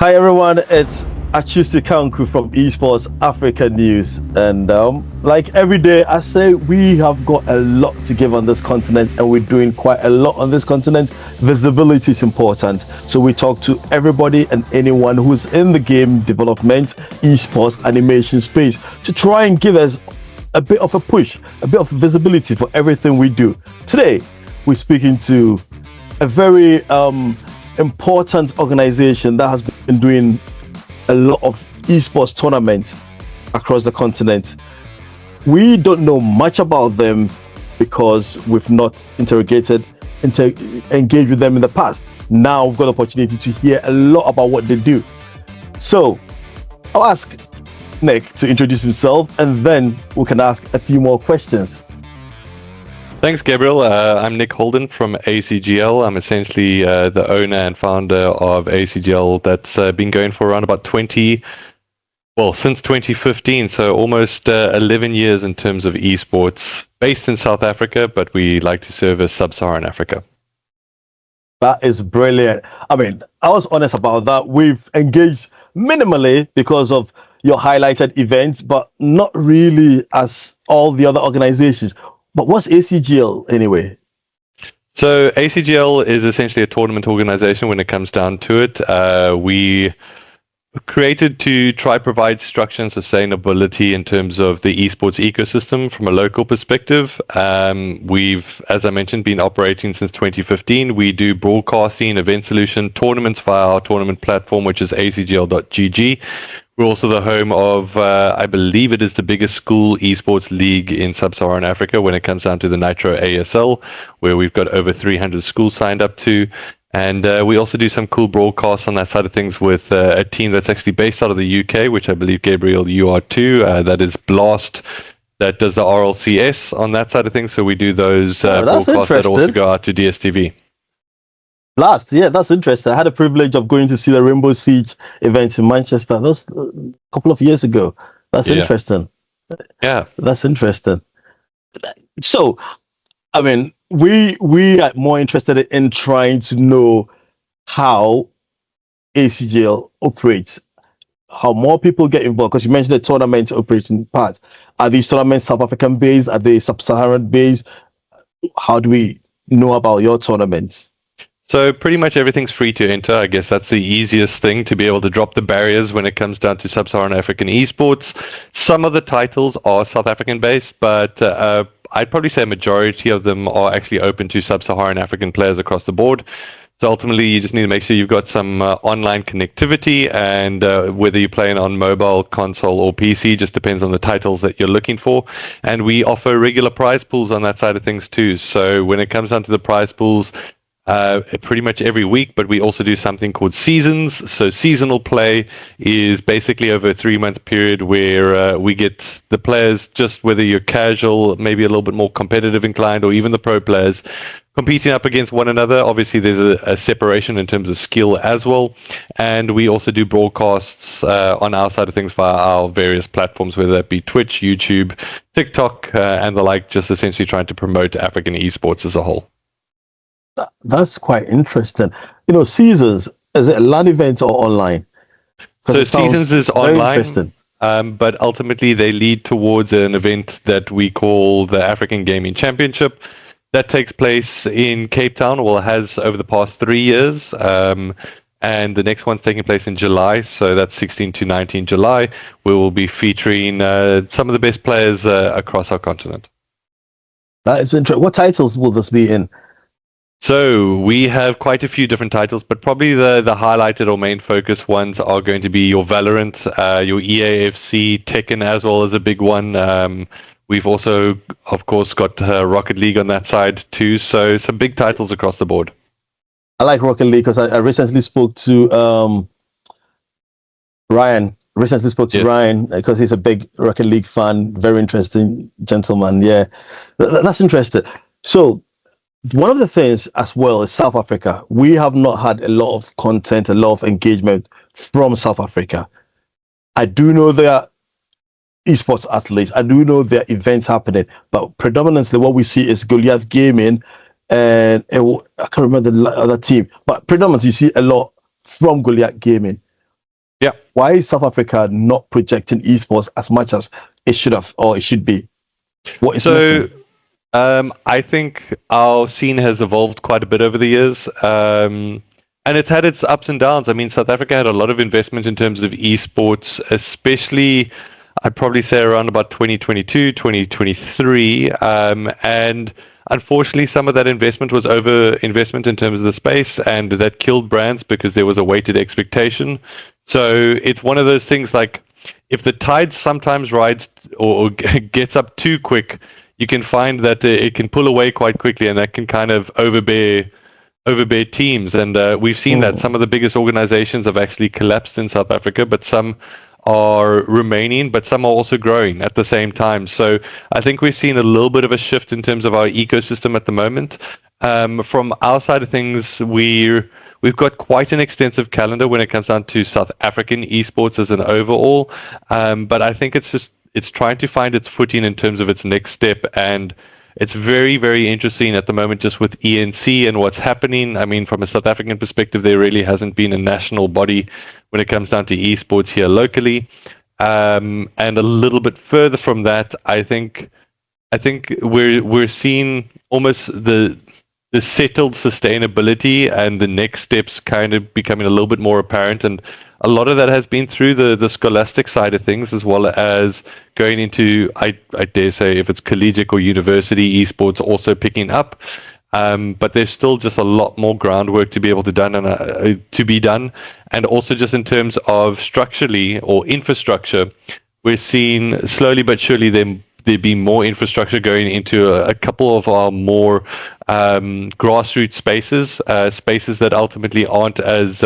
Hi everyone, it's Achusi Kanku from Esports Africa News, and like every day I say we have got a lot to give on this continent, and we're doing quite a lot on this continent. Visibility is important, so we talk to everybody and anyone who's in the game development, esports, animation space to try and give us a bit of a push, a bit of visibility for everything we do. Today we're speaking to a very important organization that has been doing a lot of esports tournaments across the continent. We don't know much about them because we've not engaged with them in the past. Now we've got the opportunity to hear a lot about what they do. So I'll ask Nick to introduce himself, and then we can ask a few more questions. Thanks, Gabriel. I'm Nick Holden from ACGL. I'm essentially the owner and founder of ACGL that's been going for around about since 2015, so almost 11 years in terms of esports, based in South Africa, but we like to service Sub-Saharan Africa. That is brilliant. I mean, I was honest about that. We've engaged minimally because of your highlighted events, but not really as all the other organizations. But what's ACGL anyway? So ACGL is essentially a tournament organization when it comes down to it. We created to try provide structure and sustainability in terms of the esports ecosystem from a local perspective. We've, as I mentioned, been operating since 2015. We do broadcasting, event solution, tournaments via our tournament platform, which is acgl.gg. We're also the home of, I believe it is the biggest school esports league in Sub-Saharan Africa when it comes down to the Nitro ASL, where we've got over 300 schools signed up to. And we also do some cool broadcasts on that side of things with a team that's actually based out of the UK, which I believe, Gabriel, you are too. That is Blast, that does the RLCS on that side of things. So we do those broadcasts that also go out to DStv. Blast, yeah, that's interesting. I had the privilege of going to see the Rainbow Siege events in Manchester. That was a couple of years ago. That's interesting. Yeah, that's interesting. So, I mean, we are more interested in trying to know how ACGL operates, how more people get involved. Because you mentioned the tournament operating part. Are these tournaments South African based? Are they Sub-Saharan based? How do we know about your tournaments? So pretty much everything's free to enter. I guess that's the easiest thing, to be able to drop the barriers when it comes down to Sub-Saharan African esports. Some of the titles are South African based, but I'd probably say a majority of them are actually open to Sub-Saharan African players across the board. So ultimately, you just need to make sure you've got some online connectivity, and whether you're playing on mobile, console, or PC, just depends on the titles that you're looking for. And we offer regular prize pools on that side of things too. So when it comes down to the prize pools, pretty much every week, but we also do something called seasons. So seasonal play is basically over a 3-month period where we get the players, just whether you're casual, maybe a little bit more competitive inclined, or even the pro players, competing up against one another. Obviously, there's a separation in terms of skill as well. And we also do broadcasts on our side of things via our various platforms, whether that be Twitch, YouTube, TikTok, and the like, just essentially trying to promote African esports as a whole. That's quite interesting. You know, Seasons, is it a LAN event or online? So Seasons is online, but ultimately they lead towards an event that we call the African Gaming Championship. That takes place in Cape Town, well, it has over the past 3 years. And the next one's taking place in July, so that's 16 to 19 July. We will be featuring some of the best players across our continent. That is interesting. What titles will this be in? So we have quite a few different titles, but probably the highlighted or main focus ones are going to be your Valorant, your EAFC, Tekken as well as a big one. We've also, of course, got Rocket League on that side too. So some big titles across the board. I like Rocket League because I recently spoke to Ryan. Ryan because he's a big Rocket League fan. Very interesting gentleman. Yeah, that's interesting. So one of the things as well is South Africa. We have not had a lot of content, a lot of engagement from South Africa. I do know there are esports athletes. I do know there are events happening, but predominantly what we see is Goliath Gaming and I can't remember the other team, but predominantly you see a lot from Goliath Gaming. Yeah. Why is South Africa not projecting esports as much as it should have or it should be? What is missing? I think our scene has evolved quite a bit over the years. And it's had its ups and downs. I mean, South Africa had a lot of investment in terms of esports, especially, I'd probably say around about 2022, 2023. And unfortunately, some of that investment was over investment in terms of the space, and that killed brands because there was a weighted expectation. So it's one of those things like, if the tide sometimes rides or gets up too quick, you can find that it can pull away quite quickly, and that can kind of overbear teams. And we've seen that some of the biggest organizations have actually collapsed in South Africa, but some are remaining, but some are also growing at the same time. So I think we've seen a little bit of a shift in terms of our ecosystem at the moment. From our side of things, we've got quite an extensive calendar when it comes down to South African esports as an overall. But I think it's trying to find its footing in terms of its next step, and it's very, very interesting at the moment just with ENC and what's happening. I mean, from a South African perspective, there really hasn't been a national body when it comes down to esports here locally. And a little bit further from that, I think we're seeing almost the settled sustainability and the next steps kind of becoming a little bit more apparent. And a lot of that has been through the scholastic side of things, as well as going into, I dare say, if it's collegiate or university esports also picking up. But there's still just a lot more groundwork to be able to be done. And also just in terms of structurally or infrastructure, we're seeing slowly but surely there be more infrastructure going into a couple of our more grassroots spaces that ultimately aren't as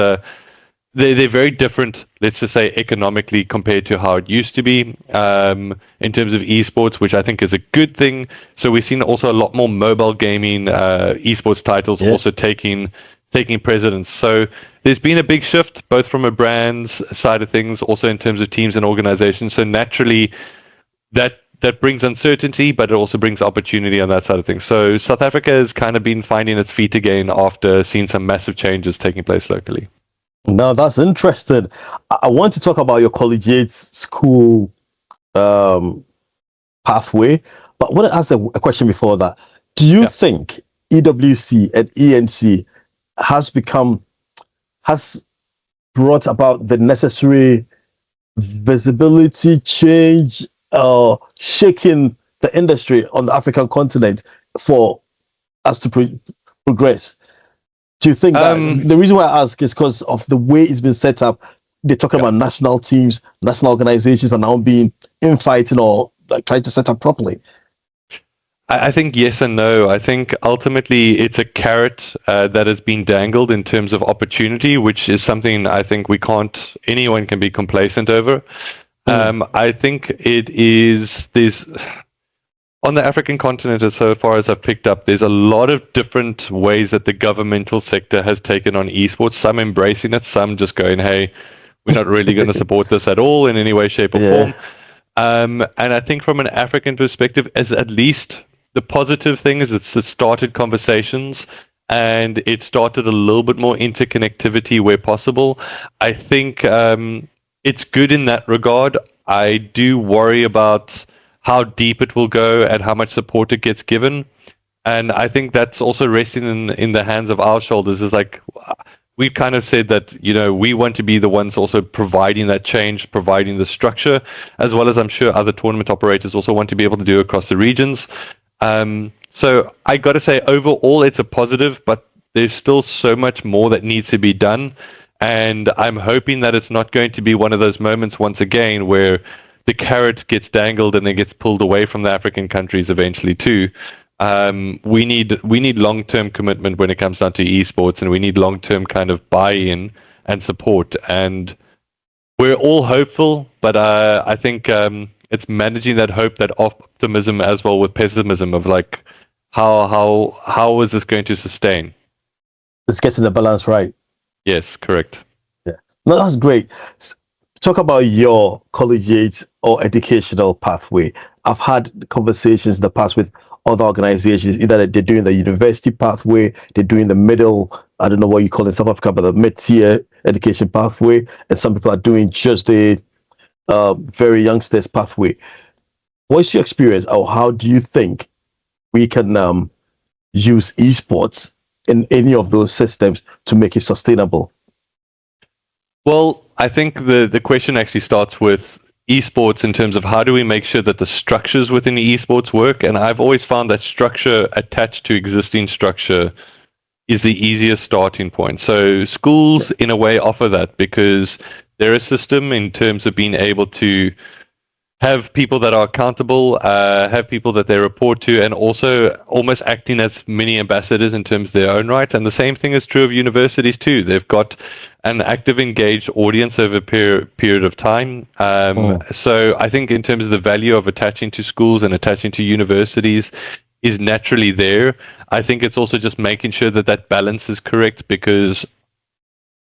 they're very different, let's just say, economically compared to how it used to be in terms of esports, which I think is a good thing. So we've seen also a lot more mobile gaming esports titles also taking precedence. So there's been a big shift, both from a brand's side of things, also in terms of teams and organizations. So naturally, that brings uncertainty, but it also brings opportunity on that side of things. So South Africa has kind of been finding its feet again after seeing some massive changes taking place locally. No, that's interesting. I want to talk about your collegiate school pathway, but I want to ask a question before that. Do you think EWC and ENC has brought about the necessary visibility change, shaking the industry on the African continent for us to progress? Do you think that the reason why I ask is because of the way it's been set up? They're talking about national teams, national organizations are now being infighting or like trying to set up properly. I think yes and no. I think ultimately it's a carrot that has been dangled in terms of opportunity, which is something I think anyone can be complacent over. I think there's on the African continent, as so far as I've picked up, there's a lot of different ways that the governmental sector has taken on esports, some embracing it, some just going, hey, we're not really going to support this at all in any way, shape or form. And I think from an African perspective, as at least the positive thing is it's started conversations and it started a little bit more interconnectivity where possible. I think it's good in that regard. I do worry about how deep it will go and how much support it gets given. And I think that's also resting in the hands of our shoulders. Is like, we've kind of said that, we want to be the ones also providing that change, providing the structure, as well as I'm sure other tournament operators also want to be able to do across the regions. So I got to say, overall, it's a positive, but there's still so much more that needs to be done. And I'm hoping that it's not going to be one of those moments once again where the carrot gets dangled and then gets pulled away from the African countries eventually too. We need long-term commitment when it comes down to esports, and we need long-term kind of buy-in and support. And we're all hopeful, but I think it's managing that hope, that optimism as well with pessimism of like, how is this going to sustain? It's getting the balance right. Yes, correct. Yeah, no, that's great. Talk about your collegiate or educational pathway. I've had conversations in the past with other organizations, either they're doing the university pathway, they're doing the middle I don't know what you call it in South Africa, but the mid-tier education pathway, and some people are doing just the very youngsters pathway. What's your experience, or how do you think we can use esports in any of those systems to make it sustainable? Well, I think the question actually starts with esports in terms of how do we make sure that the structures within the esports work. And I've always found that structure attached to existing structure is the easiest starting point. So schools in a way offer that because they're a system in terms of being able to have people that are accountable, have people that they report to, and also almost acting as mini ambassadors in terms of their own right. And the same thing is true of universities too. They've got an active, engaged audience over a period of time. So I think in terms of the value of attaching to schools and attaching to universities is naturally there. I think it's also just making sure that that balance is correct, because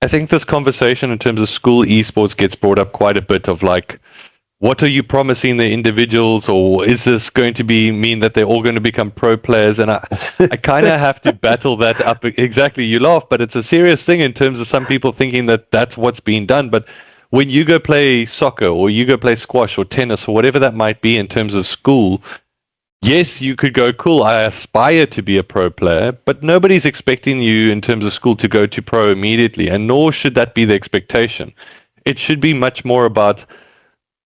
I think this conversation in terms of school esports gets brought up quite a bit of like, what are you promising the individuals, or is this going to mean that they're all going to become pro players? And I kind of have to battle that up. Exactly, you laugh, but it's a serious thing in terms of some people thinking that that's what's being done. But when you go play soccer or you go play squash or tennis or whatever that might be in terms of school, yes, you could go, cool, I aspire to be a pro player, but nobody's expecting you in terms of school to go to pro immediately, and nor should that be the expectation. It should be much more about,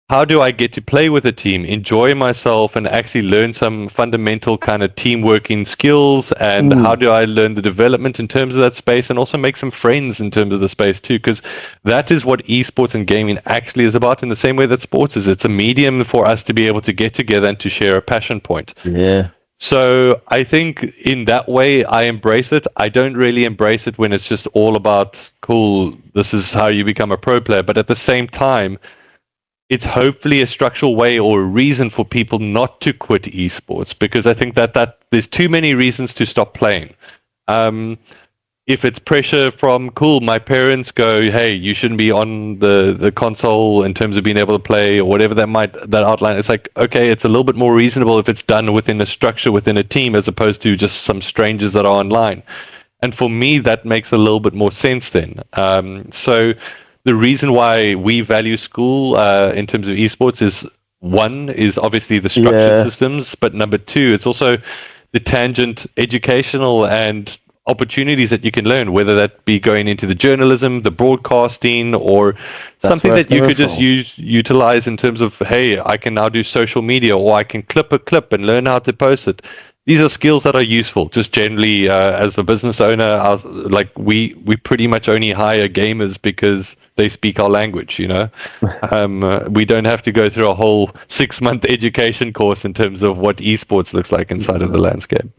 how do I get to play with a team, enjoy myself, and actually learn some fundamental kind of team working skills? And how do I learn the development in terms of that space, and also make some friends in terms of the space too? Because that is what esports and gaming actually is about, in the same way that sports is. It's a medium for us to be able to get together and to share a passion point. Yeah. So I think in that way, I embrace it. I don't really embrace it when it's just all about, cool, this is how you become a pro player. But at the same time, it's hopefully a structural way or a reason for people not to quit esports, because I think that there's too many reasons to stop playing. If it's pressure from, cool, my parents go, hey, you shouldn't be on the console in terms of being able to play, or whatever that outline. It's like, okay, it's a little bit more reasonable if it's done within a structure, within a team, as opposed to just some strangers that are online. And for me, that makes a little bit more sense then. So the reason why we value school in terms of esports is, one, is obviously the structured systems, but number two, it's also the tangent educational and opportunities that you can learn, whether that be going into the journalism, the broadcasting, or something that you could just utilize in terms of, hey, I can now do social media, or I can clip a clip and learn how to post it. These are skills that are useful. Just generally, as a business owner, we pretty much only hire gamers because they speak our language. You know, we don't have to go through a whole 6-month education course in terms of what esports looks like inside of the landscape.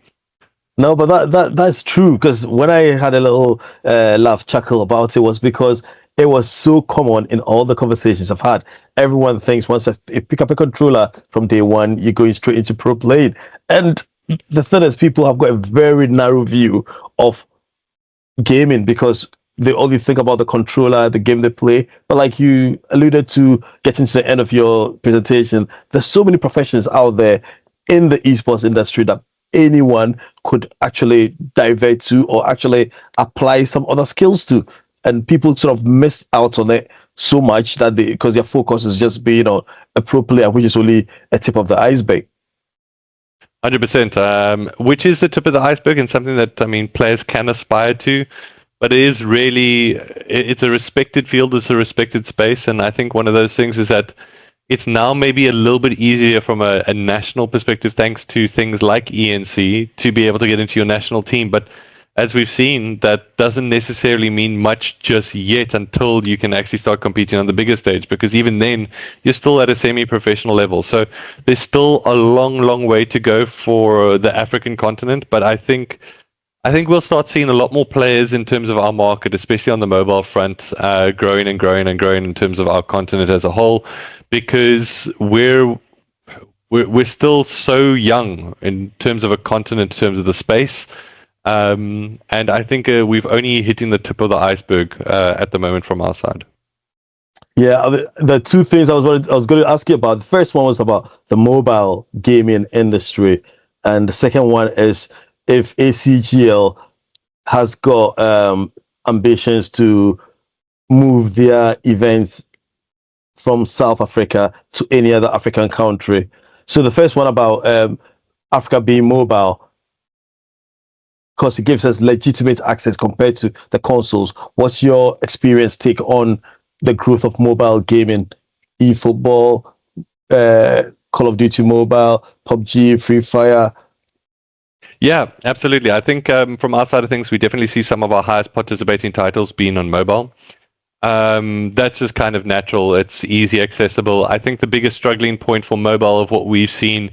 No, but that's true, because when I had a little laugh chuckle about it, was because it was so common in all the conversations I've had. Everyone thinks once you pick up a controller from day one, you're going straight into pro playing. And the thing is, people have got a very narrow view of gaming because they only think about the controller, the game they play. But like you alluded to, getting to the end of your presentation, there's so many professions out there in the esports industry that anyone could actually divert to, or actually apply some other skills to. And people sort of miss out on it so much that because their focus is just being a pro player, which is only a tip of the iceberg. 100%, which is the tip of the iceberg, and something that, I mean, players can aspire to, but it is really, it's a respected field, it's a respected space. And I think one of those things is that it's now maybe a little bit easier from a national perspective, thanks to things like ENC, to be able to get into your national team. But as we've seen, that doesn't necessarily mean much just yet until you can actually start competing on the bigger stage, because even then, you're still at a semi-professional level. So there's still a long, long way to go for the African continent. But I think we'll start seeing a lot more players in terms of our market, especially on the mobile front, growing and growing and growing in terms of our continent as a whole, because we're still so young in terms of a continent, in terms of the space. And I think we've only hitting the tip of the iceberg at the moment from our side. Yeah, the two things I was going to ask you about. The first one was about the mobile gaming industry, and the second one is if ACGL has got ambitions to move their events from South Africa to any other African country. So the first one about Africa being mobile, because it gives us legitimate access compared to the consoles. What's your experience take on the growth of mobile gaming, eFootball, Call of Duty Mobile, PUBG, Free Fire? Yeah, absolutely. I think from our side of things, we definitely see some of our highest participating titles being on mobile. That's just kind of natural. It's easy accessible. I think the biggest struggling point for mobile of what we've seen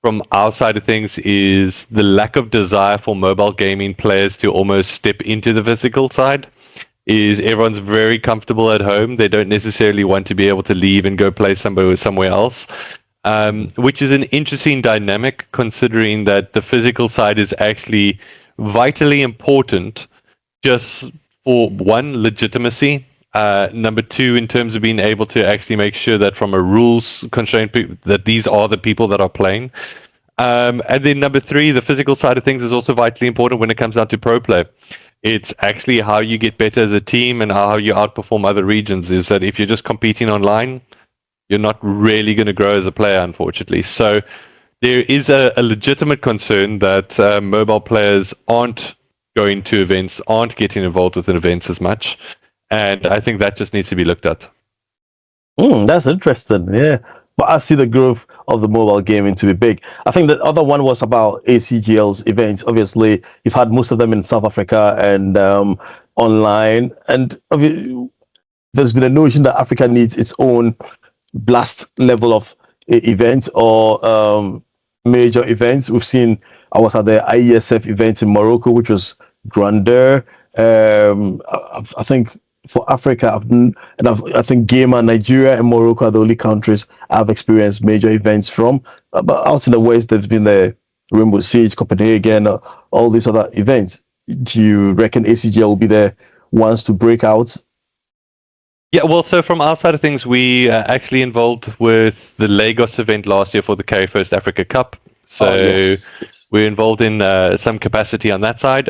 from our side of things is the lack of desire for mobile gaming players to almost step into the physical side. Is everyone's very comfortable at home. They don't necessarily want to be able to leave and go play somewhere else, which is an interesting dynamic considering that the physical side is actually vitally important just for one, legitimacy. Number two, in terms of being able to actually make sure that from a rules constraint, that these are the people that are playing. And then number three, the physical side of things is also vitally important when it comes down to pro play. It's actually how you get better as a team and how you outperform other regions. Is that if you're just competing online, you're not really going to grow as a player, unfortunately. So there is a legitimate concern that mobile players aren't going to events, aren't getting involved with events as much. And I think that just needs to be looked at. That's interesting. Yeah. But I see the growth of the mobile gaming to be big. I think the other one was about ACGL's events. Obviously, you've had most of them in South Africa and online. And there's been a notion that Africa needs its own blast level of events or major events. We've seen, I was at the IESF event in Morocco, which was grandeur. I think for Africa, I think Ghana, Nigeria, and Morocco are the only countries I've experienced major events from. But out in the West, there's been the Rainbow Siege, Copenhagen, all these other events. Do you reckon ACGL will be the ones to break out? Yeah, well, so from our side of things, we actually involved with the Lagos event last year for the Carry First Africa Cup. So yes. we're involved in some capacity on that side.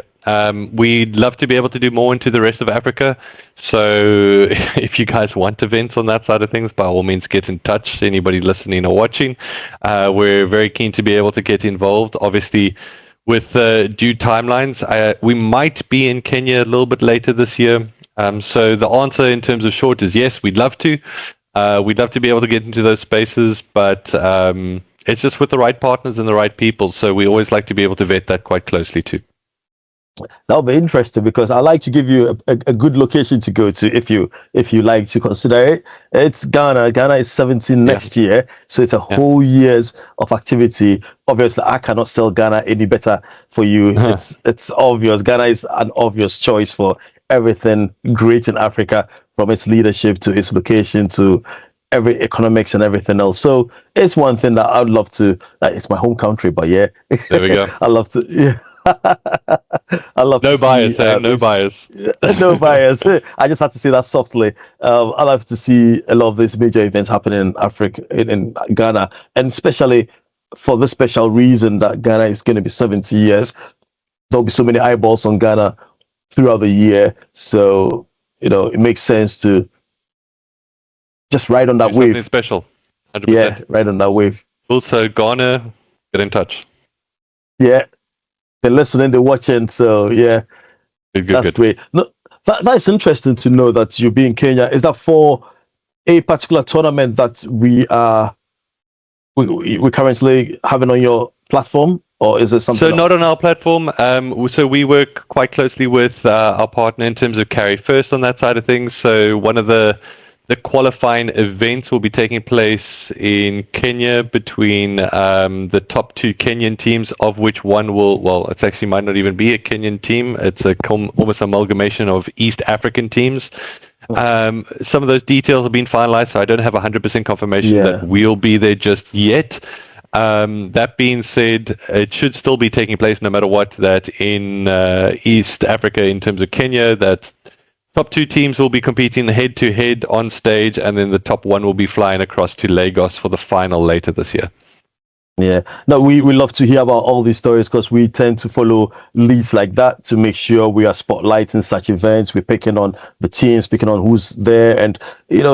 We'd love to be able to do more into the rest of Africa. So if you guys want events on that side of things, by all means, get in touch. Anybody listening or watching, we're very keen to be able to get involved. Obviously, with due timelines, we might be in Kenya a little bit later this year. So the answer in terms of short is yes, we'd love to. We'd love to be able to get into those spaces, but it's just with the right partners and the right people. So we always like to be able to vet that quite closely too. That'll be interesting because I like to give you a good location to go to if you like to consider it. It's Ghana. Ghana is 17 next year, so it's a whole year's of activity. Obviously, I cannot sell Ghana any better for you. It's obvious. Ghana is an obvious choice for everything great in Africa, from its leadership to its location to every economics and everything else. So it's one thing that I'd love to. It's my home country, but yeah, there we go. I love to. Yeah. I love no to bias, see, no bias. No bias. I just had to say that softly. I love to see a lot of these major events happening in Africa, in Ghana, and especially for the special reason that Ghana is going to be 70 years. There'll be so many eyeballs on Ghana throughout the year, so it makes sense to just ride on that wave. Something special. 100%. Yeah, ride on that wave. Also, Ghana, get in touch. Yeah. They're listening, they're watching, so yeah, that's great. No, that's interesting to know that you'll be in Kenya. Is that for a particular tournament that we're currently having on your platform, or is it something So else? not on our platform. So we work quite closely with our partner in terms of Carry First on that side of things. So one of the qualifying events will be taking place in Kenya between the top two Kenyan teams, of which one it actually might not even be a Kenyan team. It's almost amalgamation of East African teams. Some of those details have been finalized, so I don't have 100% confirmation that we'll be there just yet. That being said, it should still be taking place no matter what, that in East Africa, in terms of Kenya, that top two teams will be competing head-to-head on stage, and then the top one will be flying across to Lagos for the final later this year. Yeah, no, we love to hear about all these stories because we tend to follow leads like that to make sure we are spotlighting such events. We're picking on the teams, picking on who's there, and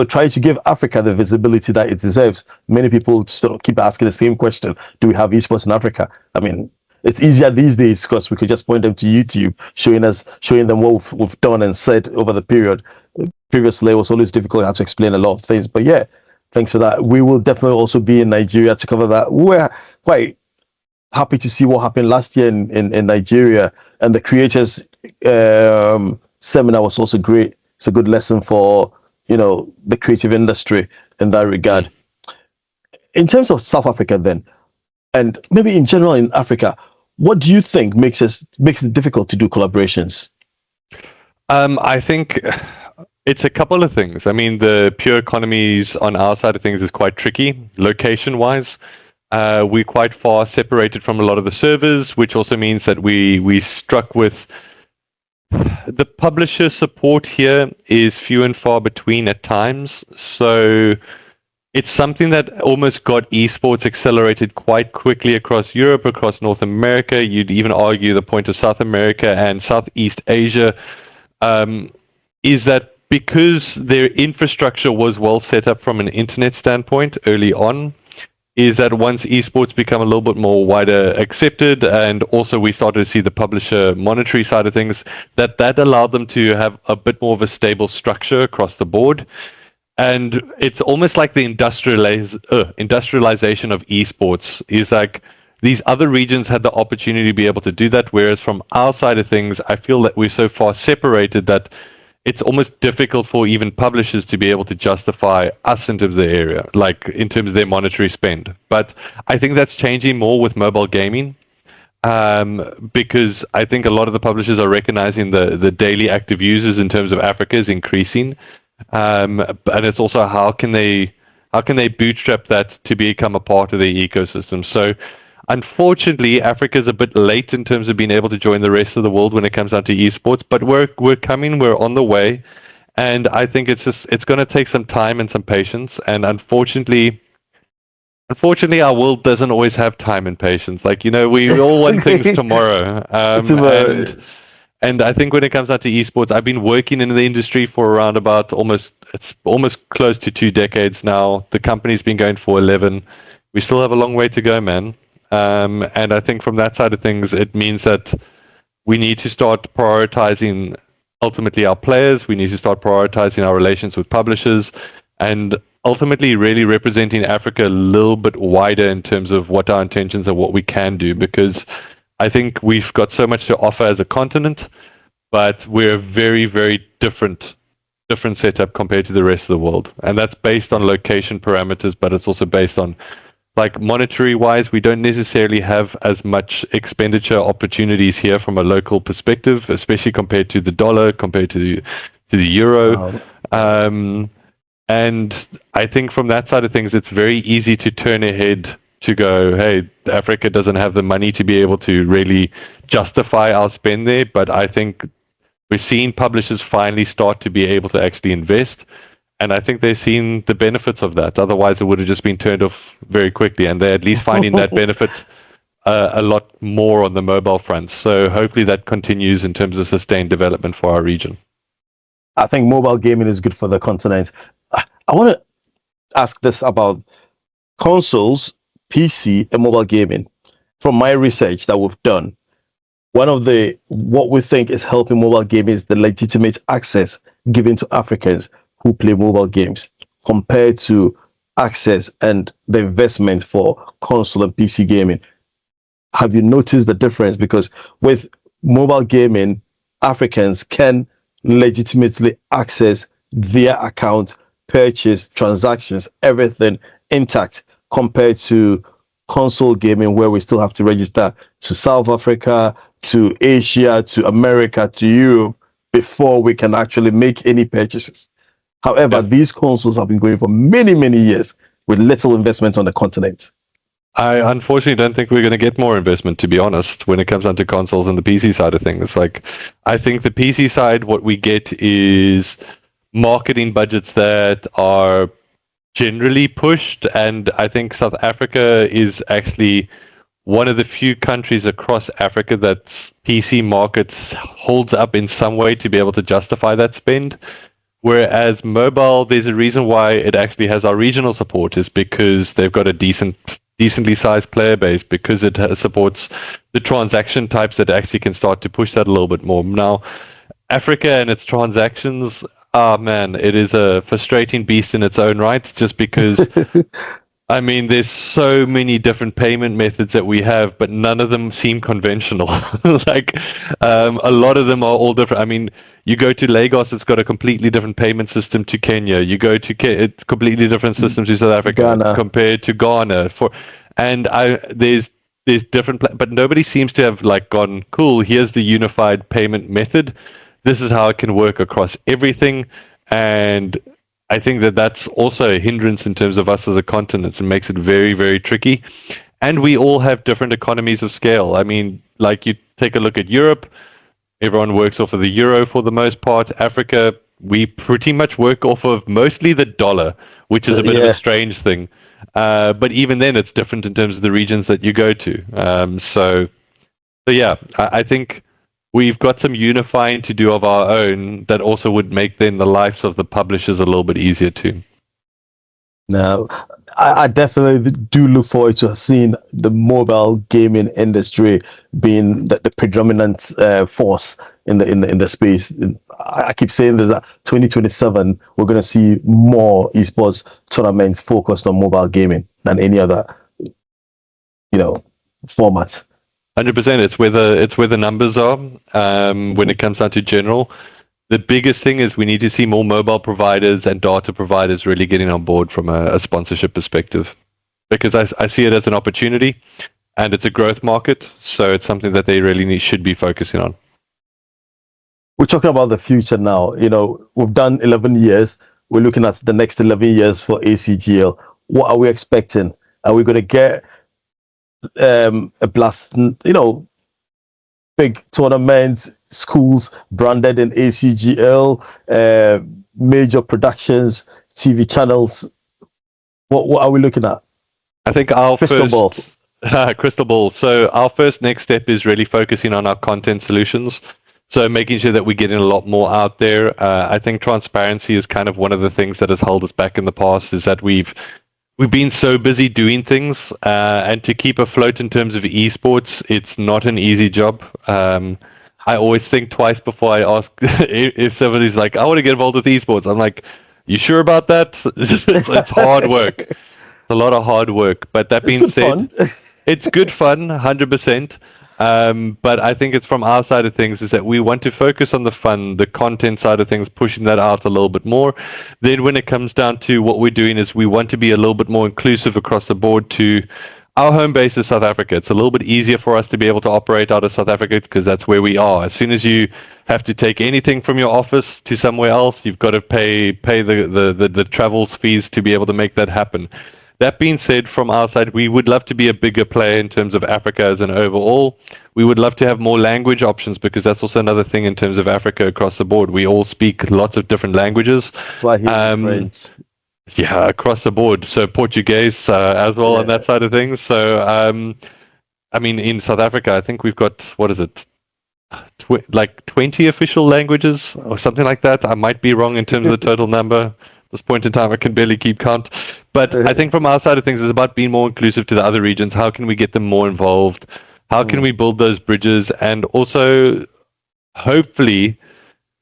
trying to give Africa the visibility that it deserves. Many people sort of keep asking the same question: do we have esports in Africa? I mean, it's easier these days because we could just point them to YouTube, showing them what we've done and said over the period. Previously, it was always difficult. I had to explain a lot of things, but yeah, thanks for that. We will definitely also be in Nigeria to cover that. We're quite happy to see what happened last year in Nigeria, and the creators seminar was also great. It's a good lesson for the creative industry in that regard. In terms of South Africa, then, and maybe in general in Africa, what do you think makes it difficult to do collaborations? I think it's a couple of things. I mean, the pure economies on our side of things is quite tricky, location-wise. We're quite far separated from a lot of the servers, which also means that we struck with the publisher support here is few and far between at times. So it's something that almost got esports accelerated quite quickly across Europe, across North America. You'd even argue the point of South America and Southeast Asia is that because their infrastructure was well set up from an internet standpoint early on, is that once esports become a little bit more wider accepted, and also we started to see the publisher monetary side of things, that allowed them to have a bit more of a stable structure across the board. And it's almost like the industrialization of esports is like these other regions had the opportunity to be able to do that, whereas from our side of things, I feel that we're so far separated that it's almost difficult for even publishers to be able to justify us in terms of the area, like in terms of their monetary spend. But I think that's changing more with mobile gaming, because I think a lot of the publishers are recognizing the daily active users in terms of Africa is increasing. And it's also how can they bootstrap that to become a part of their ecosystem. So unfortunately, Africa is a bit late in terms of being able to join the rest of the world when it comes down to esports, but we're coming, we're on the way, and I think it's going to take some time and some patience. And unfortunately, our world doesn't always have time and patience. Like we all want things tomorrow. And I think when it comes down to esports, I've been working in the industry for around about almost close to 2 decades now. The company's been going for 11. We still have a long way to go, man. And I think from that side of things, it means that we need to start prioritizing ultimately our players. We need to start prioritizing our relations with publishers, and ultimately really representing Africa a little bit wider in terms of what our intentions are, what we can do, because I think we've got so much to offer as a continent, but we're a very, very different setup compared to the rest of the world. And that's based on location parameters, but it's also based on, like, monetary wise, we don't necessarily have as much expenditure opportunities here from a local perspective, especially compared to the dollar, compared to the euro. Wow. And I think from that side of things, it's very easy to turn ahead to go, hey, Africa doesn't have the money to be able to really justify our spend there. But I think we're seeing publishers finally start to be able to actually invest. And I think they're seeing the benefits of that. Otherwise, it would have just been turned off very quickly. And they're at least finding that benefit a lot more on the mobile front. So hopefully that continues in terms of sustained development for our region. I think mobile gaming is good for the continent. I want to ask this about consoles, PC, and mobile gaming. From my research that we've done, what we think is helping mobile gaming is the legitimate access given to Africans who play mobile games compared to access and the investment for console and PC gaming. Have you noticed the difference? Because with mobile gaming, Africans can legitimately access their account, purchase, transactions, everything intact, compared to console gaming where we still have to register to South Africa, to Asia, to America, to Europe before we can actually make any purchases. However, these consoles have been going for many, many years with little investment on the continent. I unfortunately don't think we're going to get more investment, to be honest, when it comes down to consoles and the PC side of things. Like, I think the PC side, what we get is marketing budgets that are generally pushed, and I think South Africa is actually one of the few countries across Africa that PC markets holds up in some way to be able to justify that spend. Whereas mobile, there's a reason why it actually has our regional support, is because they've got a decently sized player base, because it supports the transaction types that actually can start to push that a little bit more. Now, Africa and its transactions, ah man, it is a frustrating beast in its own right, just because I mean, there's so many different payment methods that we have, but none of them seem conventional. Like, a lot of them are all different. I mean, you go to Lagos, it's got a completely different payment system to Kenya. You go to it's completely different systems to South Africa Ghana. compared to Ghana. There's different, but nobody seems to have like gone, cool, here's the unified payment method. This is how it can work across everything. And I think that that's also a hindrance in terms of us as a continent. It makes it very, very tricky. And we all have different economies of scale. I mean, like, you take a look at Europe, everyone works off of the euro for the most part. Africa, we pretty much work off of mostly the dollar, which is a bit of a strange thing. But even then, it's different in terms of the regions that you go to. So yeah, I think we've got some unifying to do of our own that also would make then the lives of the publishers a little bit easier too. Now, I definitely do look forward to seeing the mobile gaming industry being the predominant force in the space. I keep saying that 2027 we're going to see more esports tournaments focused on mobile gaming than any other, format. 100%. It's where the numbers are. When it comes down to general, the biggest thing is we need to see more mobile providers and data providers really getting on board from a sponsorship perspective, because I see it as an opportunity, and it's a growth market, so it's something that they really should be focusing on. We're talking about the future now. We've done 11 years. We're looking at the next 11 years for ACGL. What are we expecting? Are we going to get a blast, big tournaments, schools branded in ACGL, major productions, TV channels? What are we looking at? I think our crystal ball. Crystal ball. So our first next step is really focusing on our content solutions. So making sure that we're getting a lot more out there. I think transparency is kind of one of the things that has held us back in the past, is that we've been so busy doing things, and to keep afloat in terms of esports, it's not an easy job. I always think twice before I ask if somebody's like, I want to get involved with esports. I'm like, you sure about that? It's hard work. It's a lot of hard work. But that being said, it's good fun, 100%. But I think it's from our side of things, is that we want to focus on the fun, the content side of things, pushing that out a little bit more. Then when it comes down to what we're doing, is we want to be a little bit more inclusive across the board. To our home base is South Africa. It's a little bit easier for us to be able to operate out of South Africa, because that's where we are. As soon as you have to take anything from your office to somewhere else, you've got to pay the travel fees to be able to make that happen. That being said, from our side, we would love to be a bigger player in terms of Africa as an overall. We would love to have more language options, because that's also another thing in terms of Africa across the board. We all speak lots of different languages. French. Yeah, across the board. So Portuguese as well on that side of things. So, I mean, in South Africa, I think we've got, what is it? Like 20 official languages or something like that. I might be wrong in terms of the total number. This point in time, I can barely keep count. But I think from our side of things, it's about being more inclusive to the other regions. How can we get them more involved? How can we build those bridges? And also, hopefully,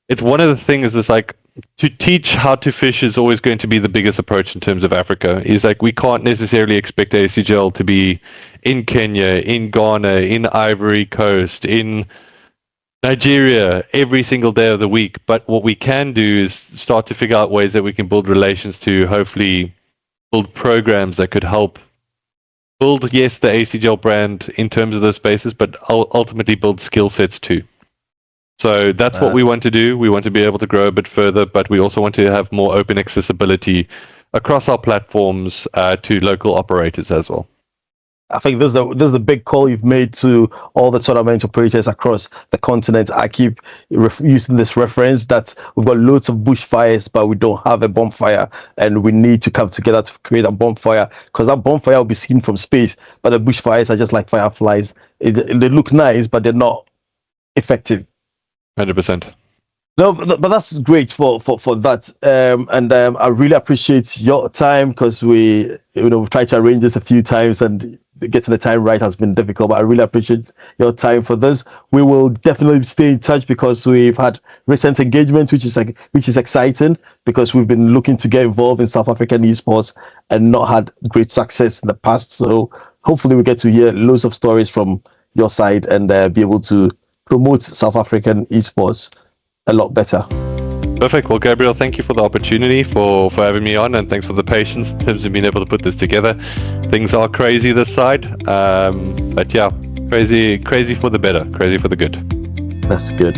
it's one of the things is like, to teach how to fish is always going to be the biggest approach in terms of Africa. Is like, we can't necessarily expect ACGL to be in Kenya, in Ghana, in Ivory Coast, in Nigeria every single day of the week. But what we can do is start to figure out ways that we can build relations to hopefully build programs that could help build, yes, the ACGL brand in terms of those spaces, but ultimately build skill sets too. So that's what we want to do. We want to be able to grow a bit further, but we also want to have more open accessibility across our platforms to local operators as well. I think this is the big call you've made to all the tournament operators across the continent. I keep using this reference that we've got loads of bushfires, but we don't have a bonfire, and we need to come together to create a bonfire, because that bonfire will be seen from space, but the bushfires are just like fireflies. They look nice, but they're not effective. 100%. No, but that's great for that. And I really appreciate your time, because we've tried to arrange this a few times, and getting the time right has been difficult. But I really appreciate your time for this. We will definitely stay in touch, because we've had recent engagement, which is exciting, because we've been looking to get involved in South African esports and not had great success in the past. So hopefully we get to hear loads of stories from your side and be able to promote South African esports a lot better. Perfect. Well, Gabriel, thank you for the opportunity, for having me on, and thanks for the patience in terms of being able to put this together. Things are crazy this side, but yeah, crazy for the better, crazy for the good. That's good.